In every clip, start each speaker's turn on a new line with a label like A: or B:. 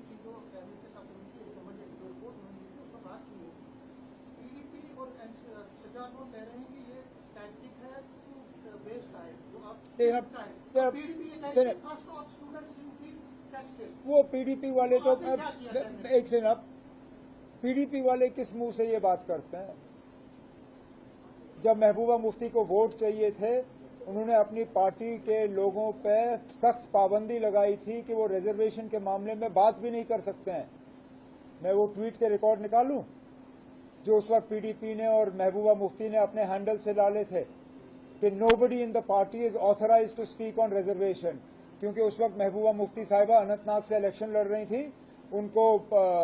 A: की जो कैबिनेट के साथ जो रिपोर्ट उन्होंने दी थी उसमें बात की है। पीडीपी और सज्जाद लोग कह रहे हैं कि ये टैक्टिक है टू वेस्ट टाइम, जो आप PDP trust of students in be tested.
B: वो पीडीपी वाले तो एक से आप पीडीपी वाले किस मुंह से ये बात करते हैं? जब महबूबा मुफ्ती को वोट चाहिए थे, उन्होंने अपनी पार्टी के लोगों पे सख्त पाबंदी लगाई थी कि वो रिजर्वेशन के मामले में बात भी नहीं कर सकते हैं। मैं वो ट्वीट के रिकॉर्ड निकालूं जो उस वक्त पीडीपी ने और महबूबा मुफ्ती ने अपने हैंडल से डाले थे कि nobody in the party is authorised to speak on reservation, क्योंकि उस वक्त महबूबा मुफ्ती साहिबा अनंतनाग से इलेक्शन लड़ रही थी, उनको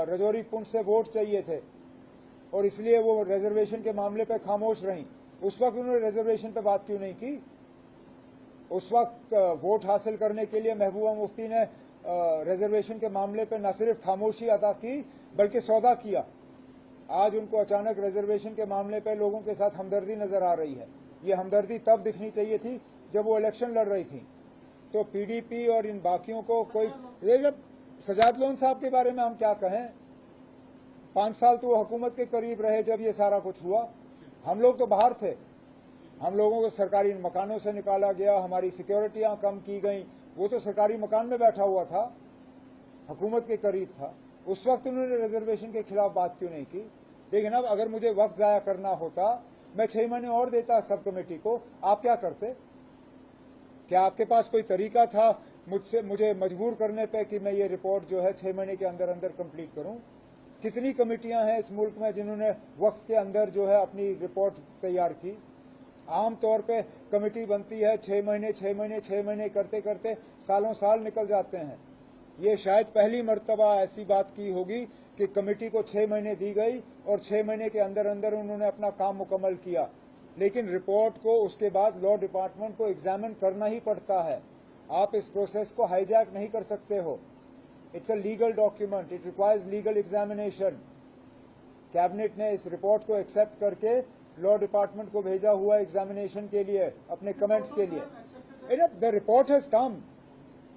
B: रजौरी पुंछ से वोट चाहिए थे और इसलिए वो रिजर्वेशन के मामले पर खामोश रहीं। उस वक्त उन्होंने रिजर्वेशन पर बात क्यों नहीं की? उस वक्त वोट हासिल करने के लिए महबूबा मुफ्ती ने रिजर्वेशन के मामले पर न सिर्फ खामोशी अदा की बल्कि सौदा किया। आज उनको अचानक रिजर्वेशन के मामले पर लोगों के साथ हमदर्दी नजर आ रही है। ये हमदर्दी तब दिखनी चाहिए थी जब वो इलेक्शन लड़ रही थी। तो पीडीपी और इन बाकियों को कोई जब सजाद लोन साहब के बारे में हम क्या कहें? 5 साल तो वो हुकूमत के करीब रहे जब ये सारा कुछ हुआ। हम लोग तो बाहर थे, हम लोगों को सरकारी मकानों से निकाला गया, हमारी सिक्योरिटियां कम की गई। वो तो सरकारी मकान में बैठा हुआ था, हुकूमत के करीब था। उस वक्त उन्होंने रिजर्वेशन के खिलाफ बात क्यों नहीं की? लेकिन अब अगर मुझे वक्त जाया करना होता, मैं 6 महीने और देता सब कमेटी को। आप क्या करते? क्या आपके पास कोई तरीका था मुझे मजबूर करने पे कि मैं ये रिपोर्ट जो है 6 महीने के अंदर अंदर कंप्लीट करूं? कितनी कमेटियां हैं इस मुल्क में जिन्होंने वक्त के अंदर जो है अपनी रिपोर्ट तैयार की? आमतौर पे कमेटी बनती है 6 महीने करते करते सालों साल निकल जाते हैं। ये शायद पहली मर्तबा ऐसी बात की होगी कि कमेटी को 6 महीने दी गई और 6 महीने के अंदर अंदर उन्होंने अपना काम मुकम्मल किया। लेकिन रिपोर्ट को उसके बाद लॉ डिपार्टमेंट को एग्जामिन करना ही पड़ता है। आप इस प्रोसेस को हाईजैक नहीं कर सकते हो। It's a legal document, it requires legal examination. Cabinet ने इस रिपोर्ट को एक्सेप्ट करके लॉ डिपार्टमेंट को भेजा हुआ एग्जामिनेशन के लिए, अपने कमेंट्स के लिए। The report has come,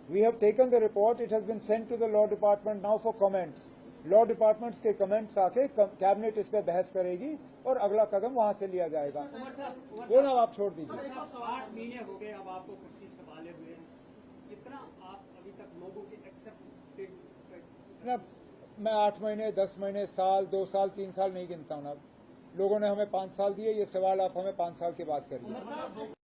B: we have taken the report, it has been sent to the law department now for comments. Law departments के कमेंट्स आके कैबिनेट इस पे बहस करेगी और अगला कदम वहां से लिया जाएगा। वो ना आप छोड़ दीजिए।
C: 8 महीने हो गए अब आपको कुर्सी संभाले हुए, कितना आप अभी तक लोगों के एक्सेप्ट?
B: मैं 8 महीने, 10 महीने, साल, 2 साल, 3 साल नहीं गिनता हूं। लोगों ने हमें 5 साल दिए, ये सवाल आप हमें 5 साल के बाद करिए।